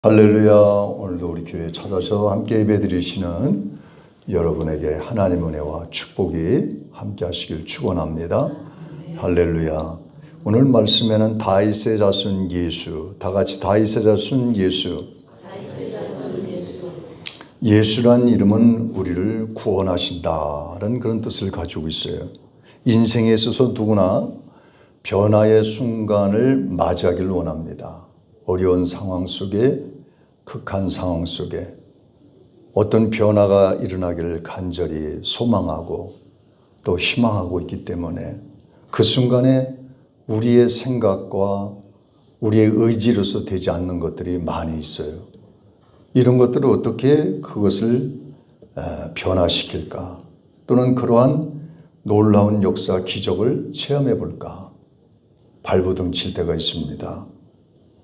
할렐루야. 오늘도 우리 교회에 찾아서 함께 예배드리시는 여러분에게 하나님의 은혜와 축복이 함께 하시길 축원합니다. 할렐루야. 오늘 말씀에는 다윗의 자손 예수, 다 같이 다윗의 자손 예수. 예수란 이름은 우리를 구원하신다는 그런 뜻을 가지고 있어요. 인생에 있어서 누구나 변화의 순간을 맞이하기를 원합니다. 어려운 상황 속에, 극한 상황 속에 어떤 변화가 일어나기를 간절히 소망하고 또 희망하고 있기 때문에 그 순간에 우리의 생각과 우리의 의지로서 되지 않는 것들이 많이 있어요. 이런 것들을 어떻게 그것을 변화시킬까? 또는 그러한 놀라운 역사, 기적을 체험해 볼까? 발버둥 칠 때가 있습니다.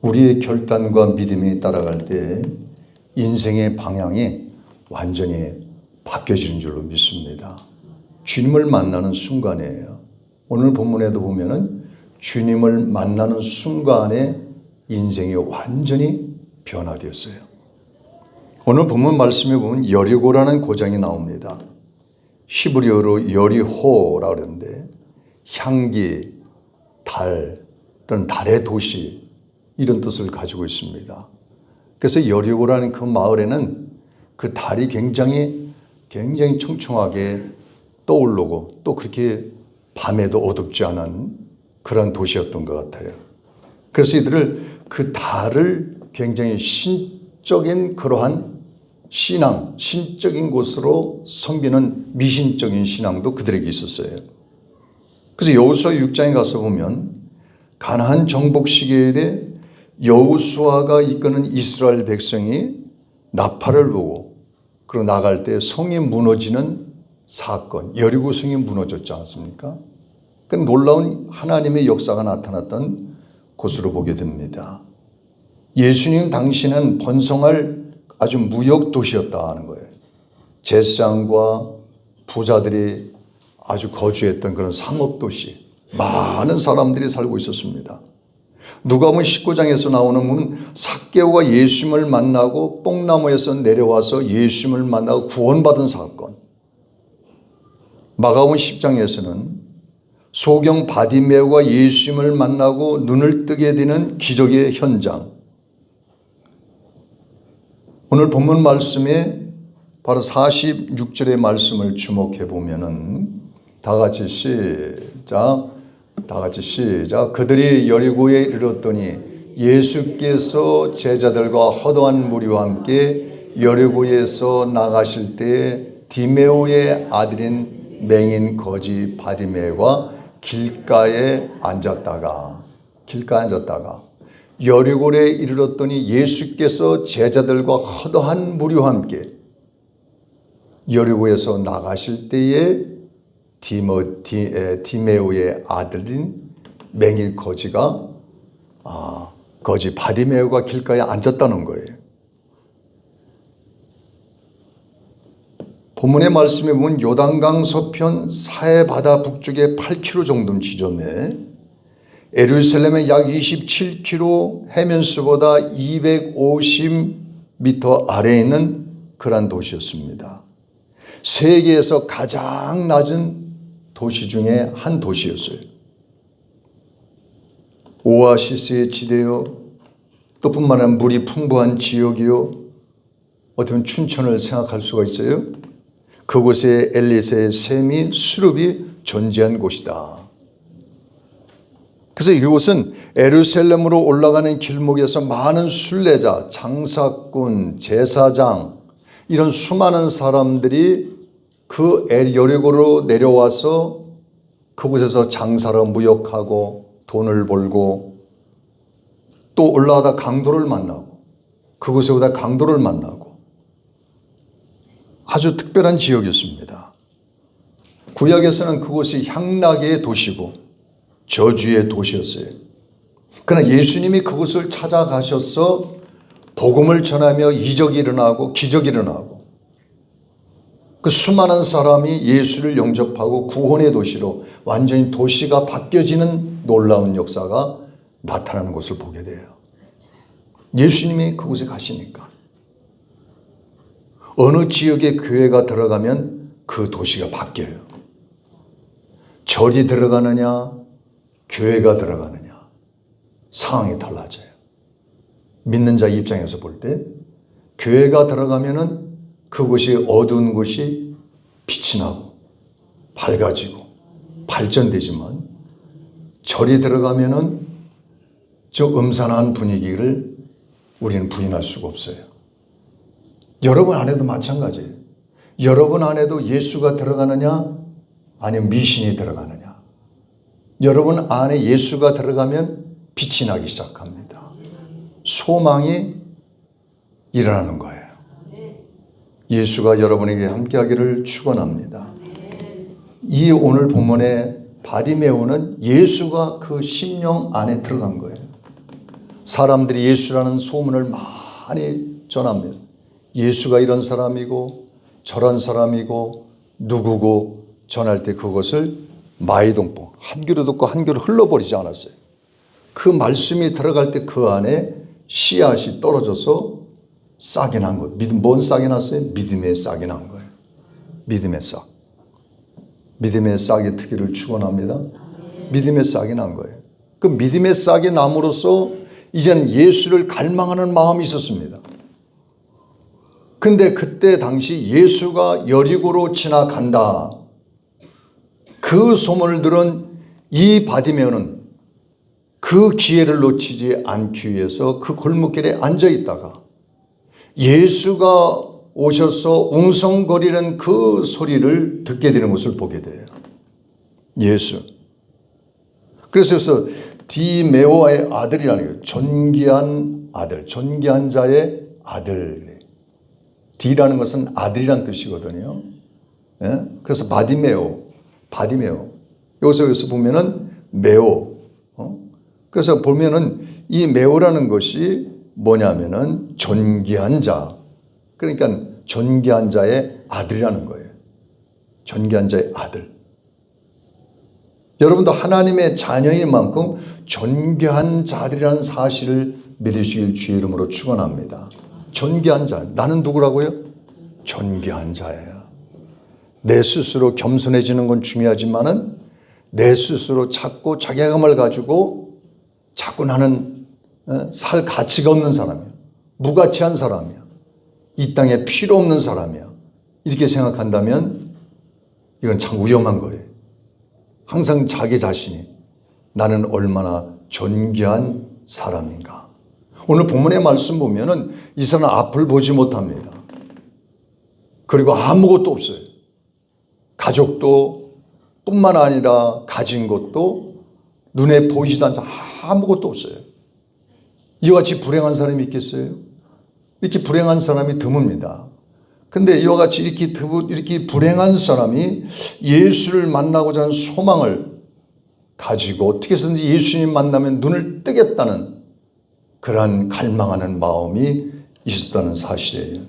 우리의 결단과 믿음이 따라갈 때 인생의 방향이 완전히 바뀌어지는 줄로 믿습니다. 주님을 만나는 순간이에요. 오늘 본문에도 보면은 주님을 만나는 순간에 인생이 완전히 변화되었어요. 오늘 본문 말씀에 보면 여리고라는 고장이 나옵니다. 히브리어로 여리호라고 그러는데 향기, 달 또는 달의 도시 이런 뜻을 가지고 있습니다. 그래서 여리고라는 그 마을에는 그 달이 굉장히 청청하게 떠오르고 또 그렇게 밤에도 어둡지 않은 그런 도시였던 것 같아요. 그래서 이들을 그 달을 굉장히 신적인 그러한 신앙, 신적인 곳으로 섬기는 미신적인 신앙도 그들에게 있었어요. 그래서 여호수아 6장에 가서 보면 가나안 정복 시기에 여호수아가 이끄는 이스라엘 백성이 나팔을 보고 그리고 나갈 때 성이 무너지는 사건, 여리고 성이 무너졌지 않습니까? 그 놀라운 하나님의 역사가 나타났던 곳으로 보게 됩니다. 예수님 당시는 번성할 아주 무역 도시였다 하는 거예요. 제사장과 부자들이 아주 거주했던 그런 상업 도시, 많은 사람들이 살고 있었습니다. 누가복음 19장에서 나오는 부분 삭개오가 예수님을 만나고 뽕나무에서 내려와서 예수님을 만나고 구원받은 사건. 마가복음 10장에서는 소경 바디메오가 예수님을 만나고 눈을 뜨게 되는 기적의 현장. 오늘 본문 말씀에 바로 46절의 말씀을 주목해 보면은 다 같이 시작. 그들이 여리고에 이르렀더니 예수께서 제자들과 허다한 무리와 함께 여리고에서 나가실 때 디메오의 아들인 맹인 거지 바디메오가 길가에 앉았다가 여리고에 이르렀더니 예수께서 제자들과 허다한 무리와 함께 여리고에서 나가실 때에 디메오의 아들인 맹인 거지가 거지 바디메오가 길가에 앉았다는 거예요. 본문의 말씀에 보면 요단강 서편 사해 바다 북쪽에 8km 정도 지점에 예루살렘의 약 27km 해면수보다 250m 아래에 있는 그러한 도시였습니다. 세계에서 가장 낮은 도시 중에 한 도시였어요. 오아시스의 지대요, 또 뿐만 아니라 물이 풍부한 지역이요, 어떻게 보면 춘천을 생각할 수가 있어요. 그곳에 엘리세의 샘이 수렵이 존재한 곳이다. 그래서 이곳은 예루살렘으로 올라가는 길목에서 많은 순례자, 장사꾼, 제사장 이런 수많은 사람들이 그 여리고로 내려와서 그곳에서 장사로 무역하고 돈을 벌고 또 올라가다 강도를 만나고 그곳에 오다 강도를 만나고 아주 특별한 지역이었습니다. 구약에서는 그곳이 향락의 도시고 저주의 도시였어요. 그러나 예수님이 그곳을 찾아가셔서 복음을 전하며 이적이 일어나고 기적이 일어나고 그 수많은 사람이 예수를 영접하고 구원의 도시로 완전히 도시가 바뀌어지는 놀라운 역사가 나타나는 것을 보게 돼요. 예수님이 그곳에 가시니까. 어느 지역에 교회가 들어가면 그 도시가 바뀌어요. 절이 들어가느냐, 교회가 들어가느냐, 상황이 달라져요. 믿는 자 입장에서 볼 때 교회가 들어가면은 그곳이 어두운 곳이 빛이 나고 밝아지고 발전되지만, 절이 들어가면은 저 음산한 분위기를 우리는 부인할 수가 없어요. 여러분 안에도 마찬가지예요. 여러분 안에도 예수가 들어가느냐 아니면 미신이 들어가느냐. 여러분 안에 예수가 들어가면 빛이 나기 시작합니다. 소망이 일어나는 거예요. 예수가 여러분에게 함께하기를 축원합니다. 이 오늘 본문의 바디메오는 예수가 그 심령 안에 들어간 거예요. 사람들이 예수라는 소문을 많이 전합니다. 예수가 이런 사람이고 저런 사람이고 누구고 전할 때 그것을 마이동포 한 귀로 듣고 한 귀로 흘러버리지 않았어요. 그 말씀이 들어갈 때 그 안에 씨앗이 떨어져서 싹이 난 거예요. 뭔 싹이 났어요? 믿음의 싹이 난 거예요. 믿음의 싹. 믿음의 싹의 특기를 축원합니다. 믿음의 싹이 난 거예요. 그 믿음의 싹이 남으로써 이제는 예수를 갈망하는 마음이 있었습니다. 근데 그때 당시 예수가 여리고로 지나간다, 그 소문을 들은 이 바디메오는 그 기회를 놓치지 않기 위해서 그 골목길에 앉아 있다가 예수가 오셔서 웅성거리는 그 소리를 듣게 되는 것을 보게 돼요. 예수. 그래서 디메오의 아들이라는 거예요. 존귀한 아들, 존귀한 자의 아들. 디라는 것은 아들이란 뜻이거든요. 예? 그래서 바디메오. 여기서 보면은 메오. 그래서 보면은 이 메오라는 것이 뭐냐면은 존귀한 자. 그러니까 존귀한 자의 아들이라는 거예요. 존귀한 자의 아들. 여러분도 하나님의 자녀인 만큼 존귀한 자들이라는 사실을 믿으시길 주의 이름으로 축원합니다. 존귀한 자. 나는 누구라고요? 존귀한 자예요. 내 스스로 겸손해지는 건 중요하지만은 내 스스로 자꾸 자괴감을 가지고 자꾸 나는 살 가치가 없는 사람이야. 무가치한 사람이야. 이 땅에 필요 없는 사람이야. 이렇게 생각한다면 이건 참 위험한 거예요. 항상 자기 자신이 나는 얼마나 존귀한 사람인가. 오늘 본문의 말씀 보면은 이 사람은 앞을 보지 못합니다. 그리고 아무것도 없어요. 가족도 뿐만 아니라 가진 것도 눈에 보이지도 않는 아무것도 없어요. 이와 같이 불행한 사람이 있겠어요? 이렇게 불행한 사람이 드뭅니다. 근데 이와 같이 이렇게 불행한 사람이 예수를 만나고자 하는 소망을 가지고 어떻게 해서든지 예수님 만나면 눈을 뜨겠다는 그러한 갈망하는 마음이 있었다는 사실이에요.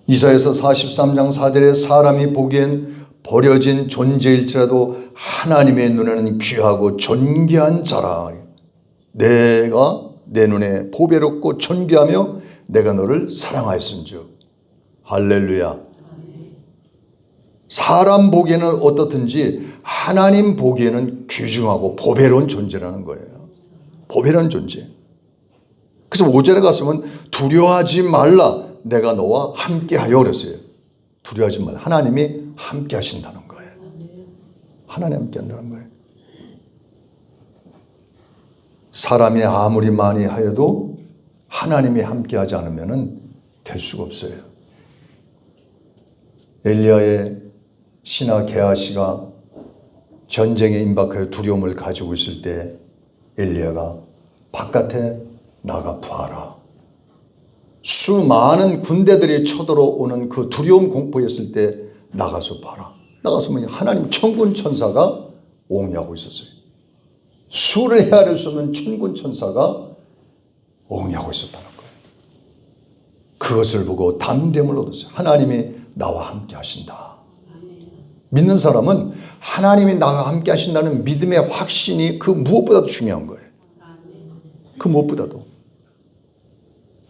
이사야서 43장 4절에 사람이 보기엔 버려진 존재일지라도 하나님의 눈에는 귀하고 존귀한 자라. 내가 내 눈에 보배롭고 존귀하며 내가 너를 사랑하였은즉. 할렐루야. 사람 보기에는 어떻든지 하나님 보기에는 귀중하고 보배로운 존재라는 거예요. 보배로운 존재. 그래서 5절에 갔으면 두려워하지 말라, 내가 너와 함께하여 그랬어요. 두려워하지 말라. 하나님이 함께 하신다는 거예요. 하나님 함께 한다는 거예요. 사람이 아무리 많이 하여도 하나님이 함께 하지 않으면 될 수가 없어요. 엘리야의 신하 게하시가 전쟁에 임박하여 두려움을 가지고 있을 때 엘리야가 바깥에 나가 봐라. 수많은 군대들이 쳐들어오는 그 두려움 공포였을 때 나가서 봐라. 나가서 하나님 천군 천사가 옹이하고 있었어요. 수를 헤아릴 수 없는 천군 천사가 옹이하고 있었다는 거예요. 그것을 보고 담대함을 얻었어요. 하나님이 나와 함께 하신다. 믿는 사람은 하나님이 나와 함께 하신다는 믿음의 확신이 그 무엇보다도 중요한 거예요. 그 무엇보다도.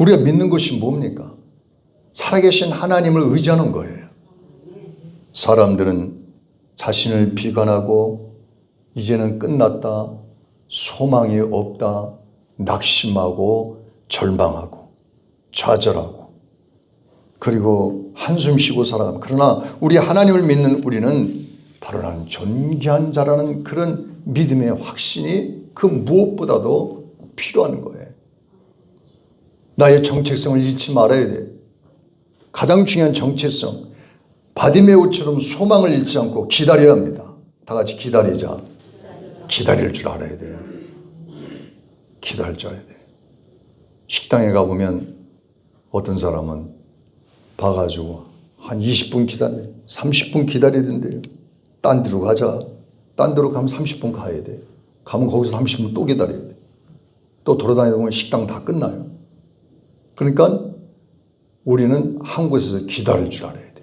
우리가 믿는 것이 뭡니까? 살아계신 하나님을 의지하는 거예요. 사람들은 자신을 비관하고 이제는 끝났다, 소망이 없다, 낙심하고 절망하고 좌절하고 그리고 한숨 쉬고 살아갑니다. 그러나 우리 하나님을 믿는 우리는 바로 나는 존귀한 자라는 그런 믿음의 확신이 그 무엇보다도 필요한 거예요. 나의 정체성을 잃지 말아야 돼요. 가장 중요한 정체성, 바디메오처럼 소망을 잃지 않고 기다려야 합니다. 다 같이 기다리자. 기다릴 줄 알아야 돼요. 기다릴 줄 알아야 돼요. 식당에 가보면 어떤 사람은 봐가지고 한 20분 기다려, 30분 기다리던데요. 딴 데로 가자. 딴 데로 가면 30분 가야 돼. 가면 거기서 30분 또 기다려야 돼. 또 돌아다니다 보면 식당 다 끝나요. 그러니까 우리는 한 곳에서 기다릴 줄 알아야 돼.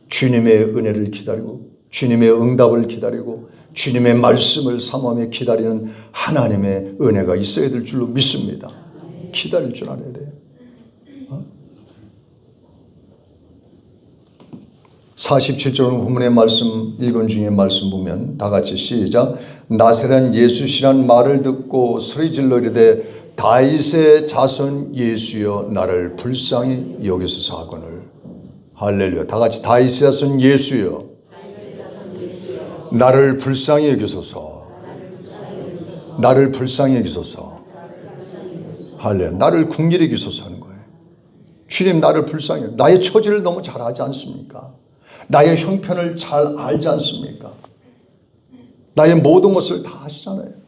주님의 은혜를 기다리고 주님의 응답을 기다리고 주님의 말씀을 사모하며 기다리는 하나님의 은혜가 있어야 될 줄로 믿습니다. 기다릴 줄 알아야 돼요. 47절 본문의 말씀 읽은 중에 말씀 보면 다 같이 시작. 나사렛 예수시란 말을 듣고 소리질러 이르되 다윗의 자손 예수여 나를 불쌍히 여기소서 하거늘. 할렐루야. 다 같이 다윗의 자손 예수여 나를 불쌍히 여기소서. 나를 불쌍히 여기소서. 할렐루야. 나를 긍휼히 여기소서 하는 거예요. 주님 나를 불쌍히 여기소서. 나의 처지를 너무 잘 알지 않습니까? 나의 형편을 잘 알지 않습니까? 나의 모든 것을 다 아시잖아요.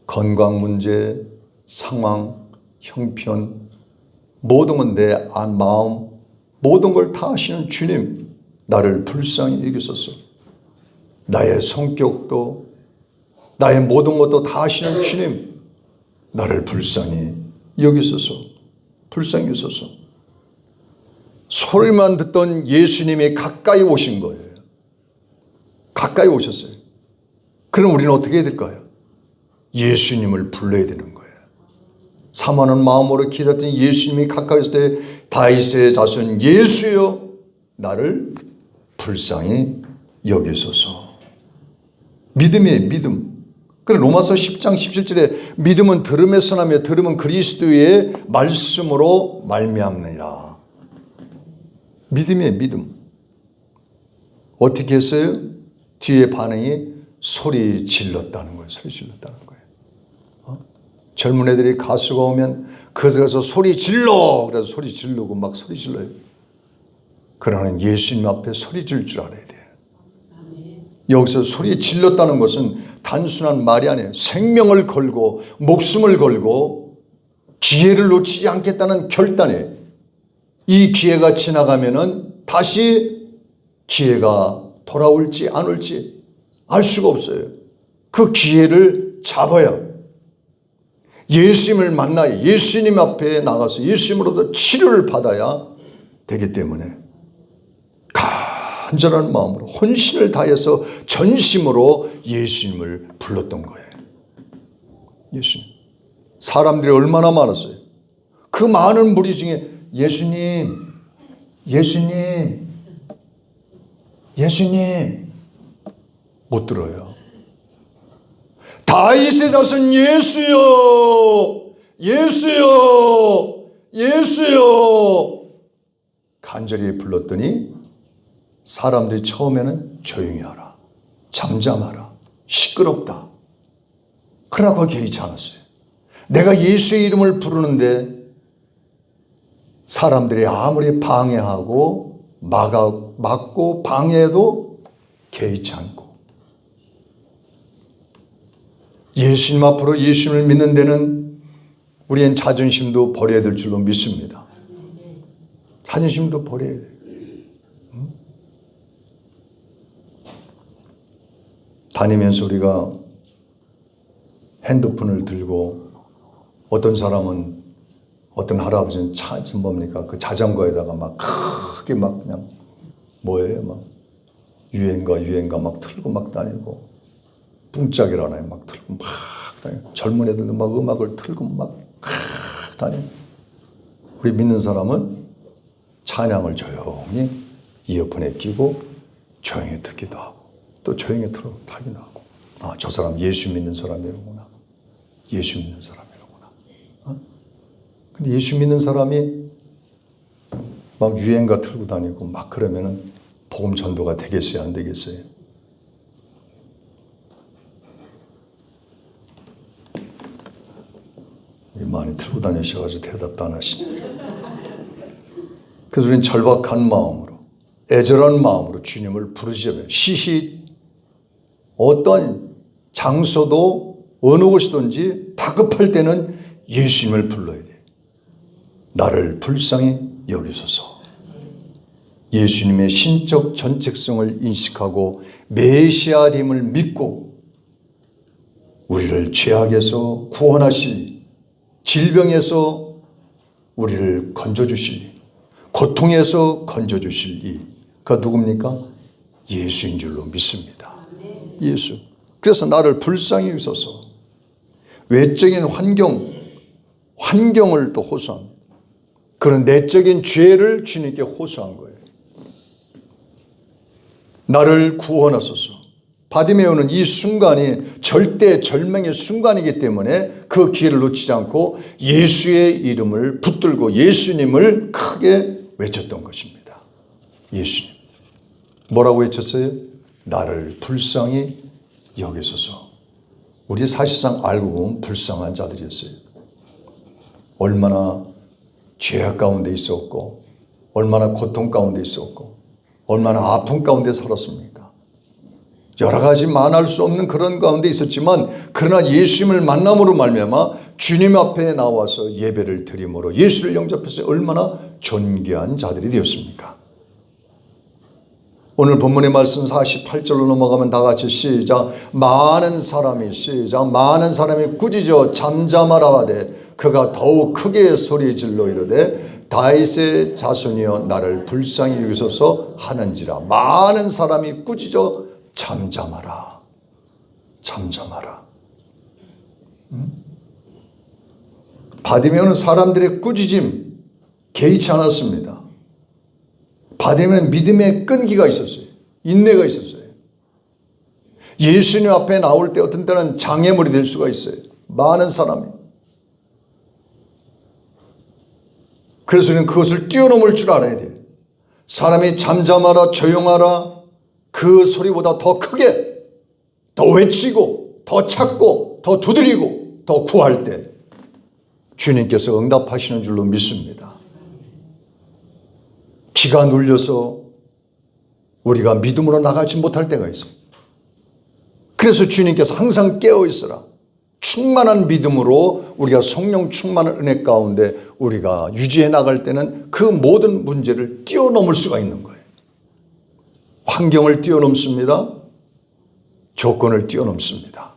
건강 문제, 상황, 형편, 모든 건 내 마음, 모든 걸 다 아시는 주님, 나를 불쌍히 여기소서. 나의 성격도, 나의 모든 것도 다 아시는 주님, 나를 불쌍히 여기소서. 불쌍히 여기소서. 소리만 듣던 예수님이 가까이 오신 거예요. 가까이 오셨어요. 그럼 우리는 어떻게 해야 될까요? 예수님을 불러야 되는 거예요. 사모하는 마음으로 기다렸던 예수님이 가까이 있을 때 다윗의 자손 예수여 나를 불쌍히 여기소서. 믿음이에요. 믿음. 그래서 로마서 10장 17절에 믿음은 들음에서 나며 들음은 그리스도의 말씀으로 말미암느니라. 믿음이에요. 믿음. 어떻게 했어요? 뒤에 반응이 소리 질렀다는 거예요. 소리 질렀다는 거예요. 젊은 애들이 가수가 오면 그래서 소리 질러! 그래서 소리 지르고 막 소리 질러요. 그러나 예수님 앞에 소리 지를 줄 알아야 돼요. 여기서 소리 질렀다는 것은 단순한 말이 아니에요. 생명을 걸고 목숨을 걸고 기회를 놓치지 않겠다는 결단이에요. 이 기회가 지나가면은 다시 기회가 돌아올지 안 올지 알 수가 없어요. 그 기회를 잡아야 예수님을 만나야 예수님 앞에 나가서 예수님으로부터 치료를 받아야 되기 때문에 간절한 마음으로 혼신을 다해서 전심으로 예수님을 불렀던 거예요. 예수님. 사람들이 얼마나 많았어요. 그 많은 무리 중에 예수님, 예수님, 예수님 못 들어요. 다윗의 자손 예수여, 예수여, 예수여 간절히 불렀더니 사람들이 처음에는 조용히 하라, 잠잠하라, 시끄럽다. 그러나 그거 개의치 않았어요. 내가 예수의 이름을 부르는데 사람들이 아무리 방해하고 막고 방해해도 개의치 않고 예수님 앞으로 예수님을 믿는 데는 우리의 자존심도 버려야 될 줄로 믿습니다. 자존심도 버려야 돼요. 다니면서 우리가 핸드폰을 들고 어떤 사람은 어떤 할아버지는 뭡니까? 그 자전거에다가 막 크게 막 그냥 뭐예요? 막 유행가 막 틀고 막 다니고 뿡짝이라나요? 막 틀고 막 다니고 젊은 애들도 막 음악을 틀고 막 다니고, 우리 믿는 사람은 찬양을 조용히 이어폰에 끼고 조용히 듣기도 하고 또 조용히 타기도 하고, 아, 저 사람 예수 믿는 사람이로구나. 예수 믿는 사람이로구나. 근데 예수 믿는 사람이 막 유행가 틀고 다니고 막 그러면은 복음 전도가 되겠어요, 안 되겠어요? 많이 틀고 다니셔가지고 대답도 안 하시네. 그래서 우리는 절박한 마음으로, 애절한 마음으로 주님을 부르시면, 시시 어떤 장소도 어느 곳이든지 다급할 때는 예수님을 불러야 돼. 나를 불쌍히 여기소서. 예수님의 신적 전책성을 인식하고 메시아됨을 믿고 우리를 죄악에서 구원하실, 질병에서 우리를 건져주실, 고통에서 건져주실 이, 그가 누굽니까? 예수인 줄로 믿습니다. 예수. 그래서 나를 불쌍히 여기소서. 외적인 환경을 또 호소합니다. 그런 내적인 죄를 주님께 호소한 거예요. 나를 구원하소서. 바디메오는 이 순간이 절대 절명의 순간이기 때문에 그 기회를 놓치지 않고 예수의 이름을 붙들고 예수님을 크게 외쳤던 것입니다. 예수님. 뭐라고 외쳤어요? 나를 불쌍히 여기소서. 우리 사실상 알고 보면 불쌍한 자들이었어요. 얼마나 죄악 가운데 있었고, 얼마나 고통 가운데 있었고, 얼마나 아픔 가운데 살았습니까? 여러 가지 말할 수 없는 그런 가운데 있었지만, 그러나 예수님을 만남으로 말미암아 주님 앞에 나와서 예배를 드림으로 예수를 영접해서 얼마나 존귀한 자들이 되었습니까? 오늘 본문의 말씀 48절로 넘어가면 다 같이 시작. 많은 사람이 꾸짖어 잠잠하라 하되 그가 더욱 크게 소리질러 이르되 다윗의 자손이여 나를 불쌍히 여기소서 하는지라. 많은 사람이 꾸짖어 잠잠하라. 잠잠하라. 바디메오는 사람들의 꾸짖음 개의치 않았습니다. 바디메오는 믿음의 끈기가 있었어요. 인내가 있었어요. 예수님 앞에 나올 때 어떤 때는 장애물이 될 수가 있어요. 많은 사람이. 그래서 우리는 그것을 뛰어넘을 줄 알아야 돼요. 사람이 잠잠하라, 조용하라, 그 소리보다 더 크게, 더 외치고, 더 찾고, 더 두드리고, 더 구할 때 주님께서 응답하시는 줄로 믿습니다. 기가 눌려서 우리가 믿음으로 나가지 못할 때가 있어요. 그래서 주님께서 항상 깨어 있으라. 충만한 믿음으로 우리가 성령 충만한 은혜 가운데 우리가 유지해 나갈 때는 그 모든 문제를 뛰어넘을 수가 있는 거예요. 환경을 뛰어넘습니다. 조건을 뛰어넘습니다.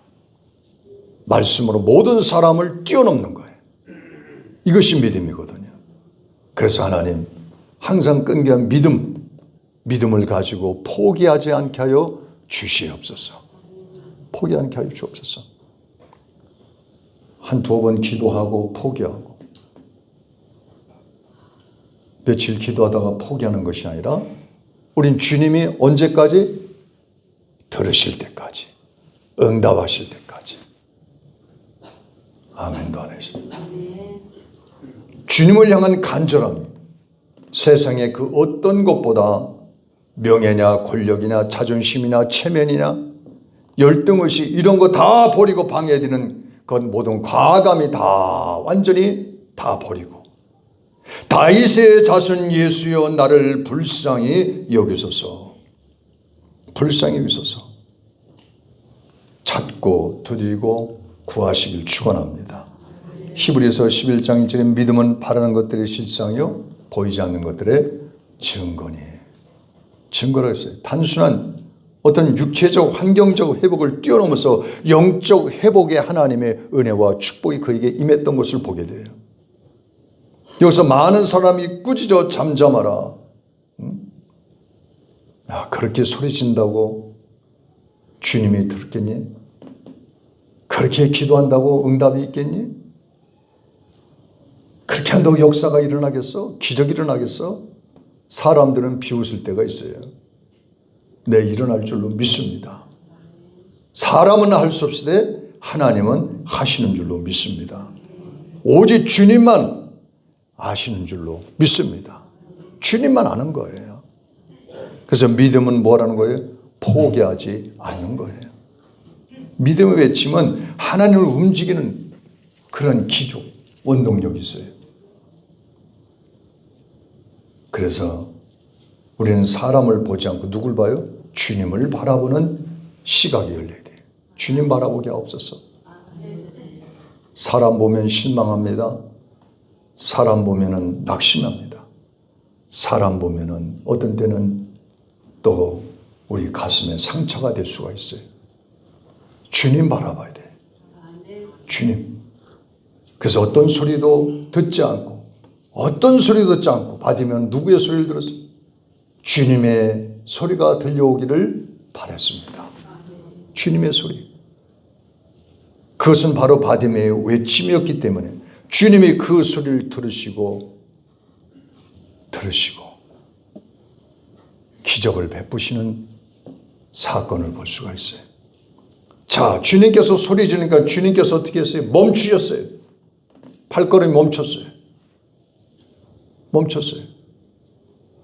말씀으로 모든 사람을 뛰어넘는 거예요. 이것이 믿음이거든요. 그래서 하나님 항상 끈기한 믿음을 가지고 포기하지 않게 하여 주시옵소서. 포기하지 않게 하여 주옵소서. 한두어 번 기도하고 포기하고 며칠 기도하다가 포기하는 것이 아니라 우린 주님이 언제까지? 들으실 때까지, 응답하실 때까지. 아멘도 안 하십니다. 주님을 향한 간절함, 세상의 그 어떤 것보다 명예냐 권력이냐 자존심이나 체면이냐 열등의식 이런 거 다 버리고 방해되는 건 모든 과감이 다 완전히 다 버리고 다윗의 자손 예수여 나를 불쌍히 여기소서. 불쌍히 여기소서. 찾고 두드리고 구하시길 축원합니다. 히브리서 11장 1절에 믿음은 바라는 것들의 실상이요 보이지 않는 것들의 증거니에요. 증거라 했어요. 단순한 어떤 육체적 환경적 회복을 뛰어넘어서 영적 회복의 하나님의 은혜와 축복이 그에게 임했던 것을 보게 돼요. 여기서 많은 사람이 꾸짖어 잠잠하라. 야, 그렇게 소리친다고 주님이 들었겠니? 그렇게 기도한다고 응답이 있겠니? 그런다고 역사가 일어나겠어? 기적이 일어나겠어? 사람들은 비웃을 때가 있어요. 네, 일어날 줄로 믿습니다. 사람은 할 수 없으되 하나님은 하시는 줄로 믿습니다. 오직 주님만 아시는 줄로 믿습니다. 주님만 아는 거예요. 그래서 믿음은 뭐라는 거예요? 포기하지 않는 거예요. 믿음의 외침은 하나님을 움직이는 그런 기조, 원동력이 있어요. 그래서 우리는 사람을 보지 않고 누굴 봐요? 주님을 바라보는 시각이 열려야 돼요. 주님 바라보기 없었어. 사람 보면 실망합니다. 사람 보면은 낙심합니다. 사람 보면은 어떤 때는 또 우리 가슴에 상처가 될 수가 있어요. 주님 바라봐야 돼. 주님. 그래서 어떤 소리도 듣지 않고 어떤 소리도 듣지 않고 바디메오는 누구의 소리를 들었어요? 주님의 소리가 들려오기를 바랬습니다. 주님의 소리. 그것은 바로 바디메오의 외침이었기 때문에 주님이 그 소리를 들으시고 기적을 베푸시는 사건을 볼 수가 있어요. 자, 주님께서 소리 지르니까 주님께서 어떻게 했어요? 멈추셨어요. 발걸음이 멈췄어요.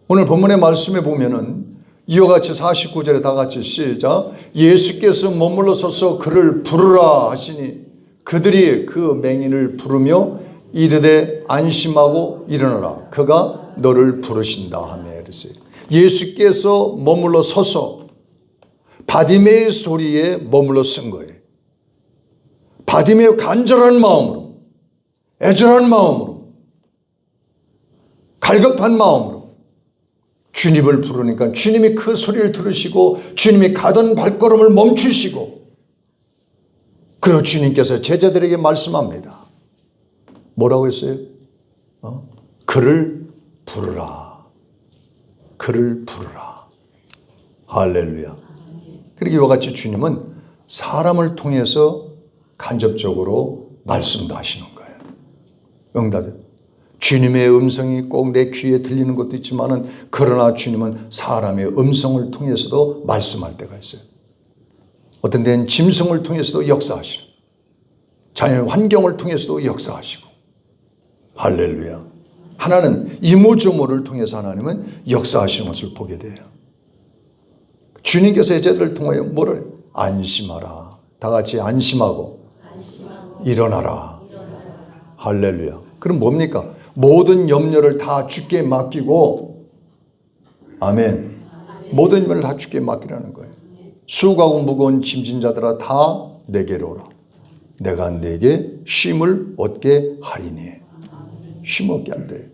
오늘 본문의 말씀에 보면은 이와 같이 49절에 다 같이 시작. 예수께서 머물러 서서 그를 부르라 하시니 그들이 그 맹인을 부르며 이르되 안심하고 일어나라. 그가 너를 부르신다 하며 그랬어요. 예수께서 머물러 서서 바디메오의 소리에 머물러 쓴 거예요. 바디메오 간절한 마음으로, 애절한 마음으로, 갈급한 마음으로 주님을 부르니까 주님이 그 소리를 들으시고 주님이 가던 발걸음을 멈추시고 그리고 주님께서 제자들에게 말씀합니다. 뭐라고 했어요? 그를 부르라. 그를 부르라. 할렐루야. 그리고 이와 같이 주님은 사람을 통해서 간접적으로 말씀도 하시는 거예요. 응답이요. 주님의 음성이 꼭 내 귀에 들리는 것도 있지만은 그러나 주님은 사람의 음성을 통해서도 말씀할 때가 있어요. 어떤 데는 짐승을 통해서도 역사하시고 자연의 환경을 통해서도 역사하시고 할렐루야. 하나는 이모저모를 통해서 하나님은 역사하시는 것을 보게 돼요. 주님께서 제자들을 통하여 뭐를 안심하라. 다 같이 안심하고 일어나라. 할렐루야. 그럼 뭡니까? 모든 염려를 다 주께 맡기고 아멘. 모든 염려를 다 주께 맡기라는 거예요. 수고하고 무거운 짐진 자들아 다 내게로 오라. 내가 내게 쉼을 얻게 하리니. 쉼 얻게 한대.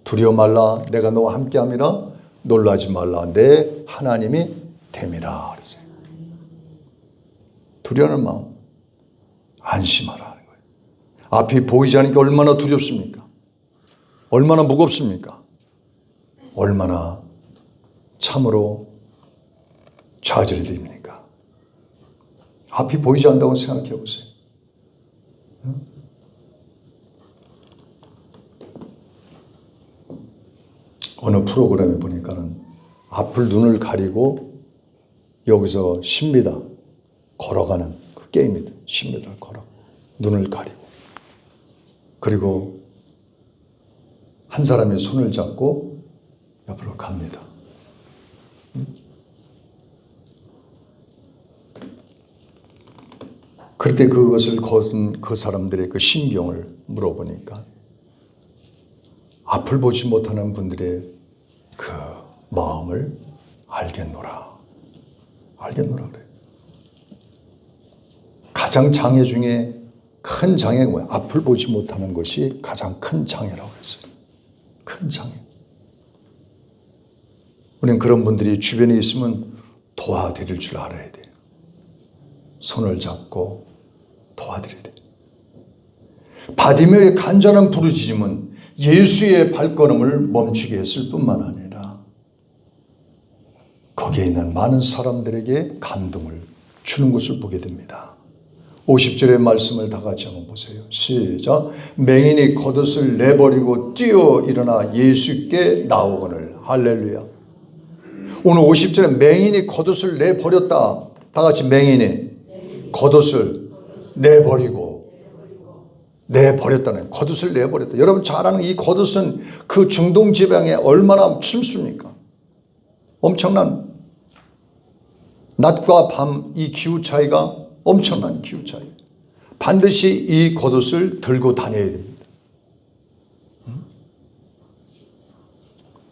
두려워 말라. 내가 너와 함께함이라. 놀라지 말라. 내 하나님이 됨이라. 그랬어요. 두려워하는 마음. 안심하라. 앞이 보이지 않으니까 얼마나 두렵습니까? 얼마나 무겁습니까? 얼마나 참으로 좌절이 됩니까? 앞이 보이지 않는다고 생각해 보세요. 어느 프로그램에 보니까는 앞을 눈을 가리고 여기서 10m 걸어가는 그 게임이다. 10m 걸어. 눈을 가리고. 그리고 한 사람의 손을 잡고 옆으로 갑니다. 그럴 때 그것을 거둔 그 사람들의 그 신병을 물어보니까 앞을 보지 못하는 분들의 그 마음을 알겠노라. 알겠노라 그래요. 가장 장애 중에 큰 장애가 뭐야? 앞을 보지 못하는 것이 가장 큰 장애라고 했어요. 큰 장애. 우리는 그런 분들이 주변에 있으면 도와드릴 줄 알아야 돼요. 손을 잡고 도와드려야 돼요. 바디메오의 간절한 부르짖음은 예수의 발걸음을 멈추게 했을 뿐만 아니라 거기에 있는 많은 사람들에게 감동을 주는 것을 보게 됩니다. 50절의 말씀을 다 같이 한번 보세요. 시작. 맹인이 겉옷을 내버리고 뛰어 일어나 예수께 나오거늘. 할렐루야. 오늘 50절에 맹인이 겉옷을 내버렸다. 다 같이 맹인이 겉옷을 내버렸다는, 겉옷을 내버렸다. 여러분 잘 아는 이 겉옷은 그 중동 지방에 얼마나 춥습니까? 엄청난 낮과 밤 이 기후 차이가 엄청난 기후 차이. 반드시 이 겉옷을 들고 다녀야 됩니다.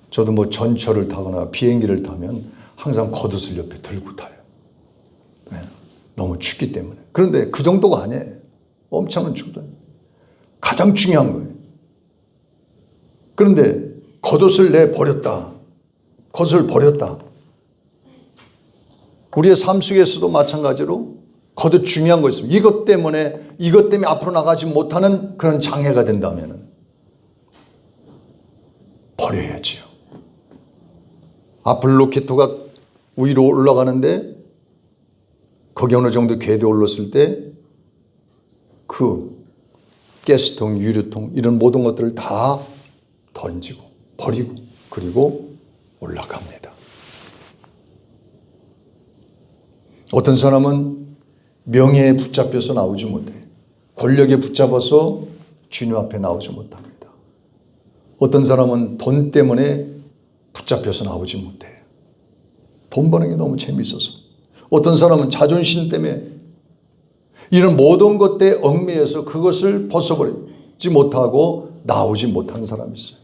저도 뭐 전철을 타거나 비행기를 타면 항상 겉옷을 옆에 들고 타요. 네. 너무 춥기 때문에. 그런데 그 정도가 아니에요. 엄청난 춥다. 가장 중요한 거예요. 그런데 겉옷을 내버렸다. 겉옷을 버렸다. 우리의 삶 속에서도 마찬가지로 겉옷 중요한 거 있습니다. 이것 때문에 앞으로 나가지 못하는 그런 장애가 된다면 버려야지요. 아폴로키토가 위로 올라가는데 거기 어느 정도 궤도에 올랐을 때 그 가스통, 유류통 이런 모든 것들을 다 던지고 버리고 그리고 올라갑니다. 어떤 사람은 명예에 붙잡혀서 나오지 못해요. 권력에 붙잡아서 주님 앞에 나오지 못합니다. 어떤 사람은 돈 때문에 붙잡혀서 나오지 못해요. 돈 버는 게 너무 재미있어서. 어떤 사람은 자존심 때문에 이런 모든 것에 얽매여서 그것을 벗어버리지 못하고 나오지 못하는 사람이 있어요.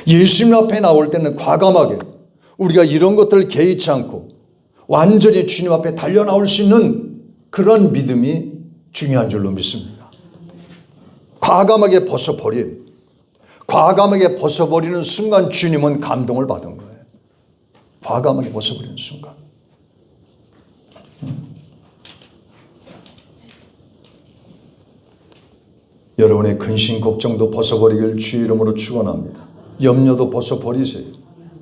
예수님 앞에 나올 때는 과감하게 우리가 이런 것들을 개의치 않고 완전히 주님 앞에 달려 나올 수 있는 그런 믿음이 중요한 줄로 믿습니다. 과감하게 벗어버리는 순간 주님은 감동을 받은 거예요. 과감하게 벗어버리는 순간. 여러분의 근심 걱정도 벗어버리길 주의 이름으로 축원합니다. 염려도 벗어버리세요.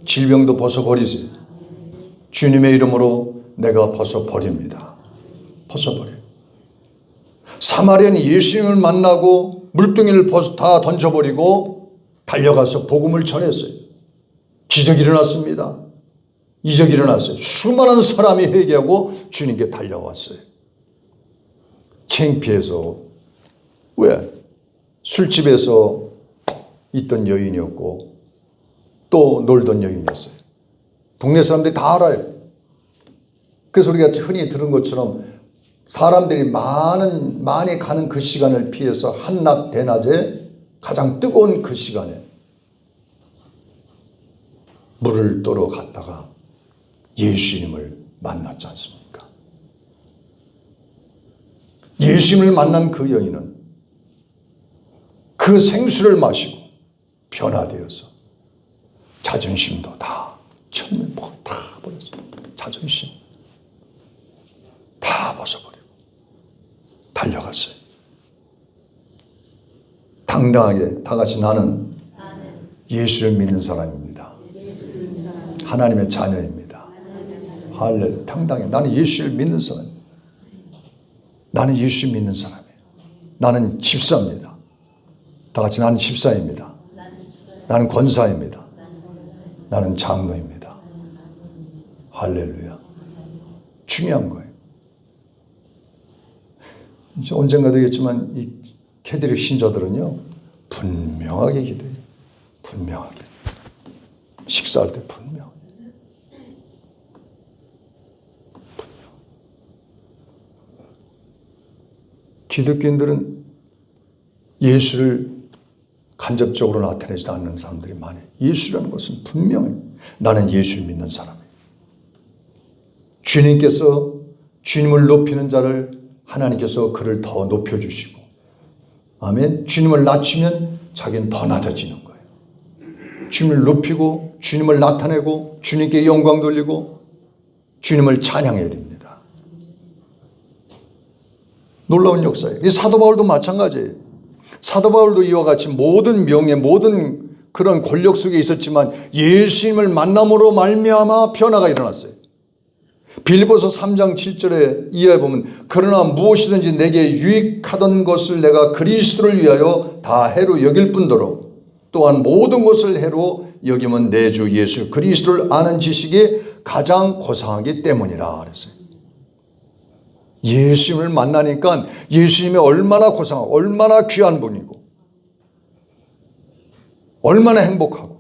질병도 벗어버리세요. 주님의 이름으로 내가 벗어버립니다. 벗어버려요. 사마리아는 예수님을 만나고 물동이를 다 던져버리고 달려가서 복음을 전했어요. 기적이 일어났습니다. 이적이 일어났어요. 수많은 사람이 회개하고 주님께 달려왔어요. 창피해서. 왜? 술집에서 있던 여인이었고 또 놀던 여인이었어요. 동네 사람들이 다 알아요. 그래서 우리가 흔히 들은 것처럼 사람들이 많이 가는 그 시간을 피해서 한낮 대낮에 가장 뜨거운 그 시간에 물을 떠러 갔다가 예수님을 만났지 않습니까? 예수님을 만난 그 여인은 그 생수를 마시고 변화되어서 자존심도 다 처음에 다 버렸어요. 자존심 다 벗어버리고 달려갔어요. 당당하게 다 같이 나는 예수를 믿는 사람입니다. 하나님의 자녀입니다. 할렐루야. 당당해. 나는 예수를 믿는 사람이에요. 나는 예수 믿는 사람이에요. 나는 집사입니다. 다 같이 나는 집사입니다. 나는 권사입니다. 나는 장로입니다. 할렐루야. 중요한 거예요. 이제 언젠가 되겠지만 이 캐드릭 신자들은요 분명하게 기도해요. 분명하게. 식사할 때 분명하게. 기독교인들은 예수를 간접적으로 나타내지도 않는 사람들이 많아요. 예수라는 것은 분명히 나는 예수를 믿는 사람이에요. 주님께서 주님을 높이는 자를 하나님께서 그를 더 높여주시고 아멘. 주님을 낮추면 자기는 더 낮아지는 거예요. 주님을 높이고 주님을 나타내고 주님께 영광 돌리고 주님을 찬양해야 됩니다. 놀라운 역사예요. 이 사도 바울도 마찬가지예요. 사도 바울도 이와 같이 모든 명예, 모든 그런 권력 속에 있었지만 예수님을 만남으로 말미암아 변화가 일어났어요. 빌립보서 3장 7절에 이하에 보면 그러나 무엇이든지 내게 유익하던 것을 내가 그리스도를 위하여 다 해로 여길 뿐더러 또한 모든 것을 해로 여기면 내 주 예수 그리스도를 아는 지식이 가장 고상하기 때문이라 그랬어요. 예수님을 만나니까 예수님이 얼마나 고상하고 얼마나 귀한 분이고 얼마나 행복하고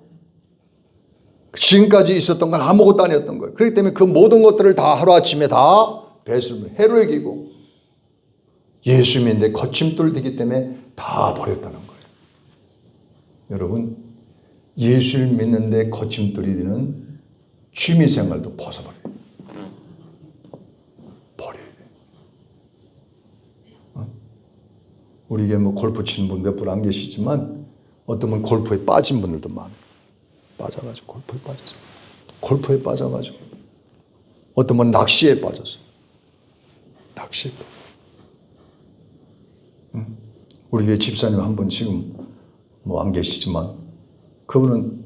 지금까지 있었던 건 아무것도 아니었던 거예요. 그렇기 때문에 그 모든 것들을 다 하루아침에 다 배설물 해로 여기고 예수님인데 거침돌 되기 때문에 다 버렸다는 거예요. 여러분, 예수를 믿는데 거침돌이 되는 취미생활도 벗어버려요. 버려야 돼요. 우리 뭐 골프 치는 분 몇 분 안 계시지만 어떤 분 골프에 빠진 분들도 많아요. 빠져가지고 골프에 빠져서 골프에 빠져가지고 어떤 분 낚시에 빠졌어요. 낚시에 우리 교회 집사님 한 분 지금 뭐 안 계시지만 그분은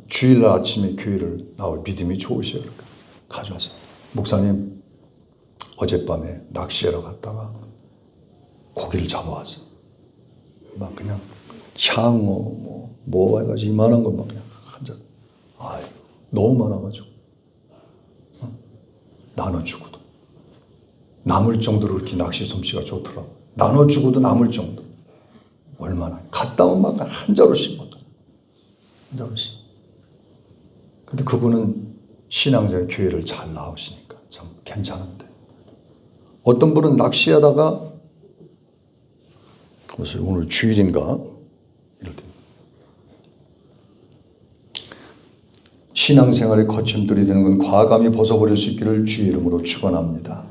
주일날 아침에 교회를 나올 믿음이 좋으셔요. 그러니까 가져와서 목사님 어젯밤에 낚시하러 갔다가 고기를 잡아왔어. 막 그냥 향어 뭐 해가지고 이만한 것만 그냥 한 잔. 아유 너무 많아가지고 나눠주고도 남을 정도로 그렇게 낚시 솜씨가 좋더라고. 나눠주고도 남을 정도. 얼마나 갔다 오면 막 한 자루씩 먹어. 한 자루씩. 근데 그분은 신앙생 교회를 잘 나오시니까 참 괜찮은데 어떤 분은 낚시하다가 무슨 오늘 주일인가 이럴 때 신앙생활에 거침돌이 되는 건 과감히 벗어버릴 수 있기를 주의 이름으로 축원합니다.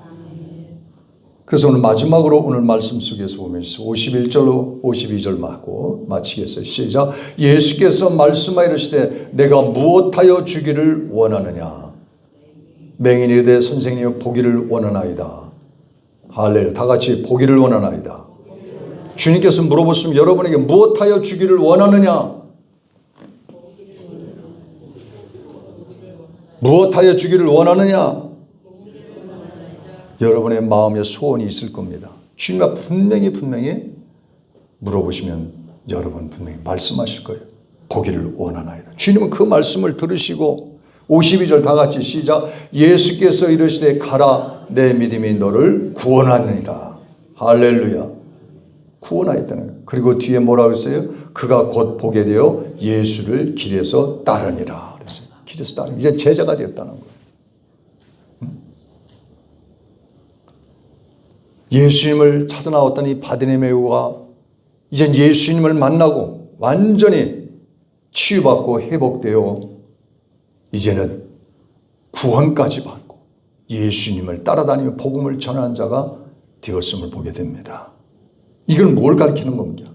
그래서 오늘 마지막으로 오늘 말씀 속에서 보면 51절로 52절만 하고 마치겠어요. 시작. 예수께서 말씀하여 이르시되 내가 무엇하여 주기를 원하느냐. 맹인이 이르되 선생님 보기를 원하나이다. 할렐루야. 다 같이 보기를 원하나이다. 주님께서 물어보시면 여러분에게 무엇하여 주기를 원하느냐. 무엇하여 주기를 원하느냐. 여러분의 마음에 소원이 있을 겁니다. 주님 분명히 물어보시면 여러분 분명히 말씀하실 거예요. 보기를 원하나이다. 주님은 그 말씀을 들으시고 52절 다 같이 시작. 예수께서 이르시되 가라 내 믿음이 너를 구원하느니라. 할렐루야. 구원하였다는 거예요. 그리고 뒤에 뭐라고 했어요? 그가 곧 보게 되어 예수를 길에서 따르니라 그랬어요. 길에서 따르니 이제 제자가 되었다는 거예요. 예수님을 찾아 나왔던 이 바디메오가 이제 예수님을 만나고 완전히 치유받고 회복되어 이제는 구원까지 받고 예수님을 따라다니며 복음을 전하는 자가 되었음을 보게 됩니다. 이건 뭘 가리키는 겁니까?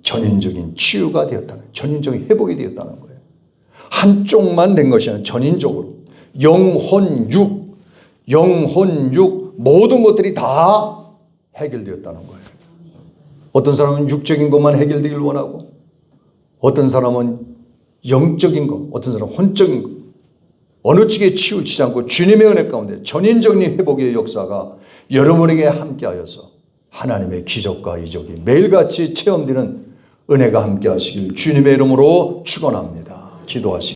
전인적인 치유가 되었다는 거예요. 전인적인 회복이 되었다는 거예요. 한쪽만 된 것이 아니라 전인적으로 영혼, 육 모든 것들이 다 해결되었다는 거예요. 어떤 사람은 육적인 것만 해결되길 원하고 어떤 사람은 영적인 것, 어떤 사람은 혼적인 것 어느 쪽에 치우치지 않고 주님의 은혜 가운데 전인적인 회복의 역사가 여러분에게 함께하여서 하나님의 기적과 이적이 매일같이 체험되는 은혜가 함께하시길 주님의 이름으로 축원합니다. 기도하시기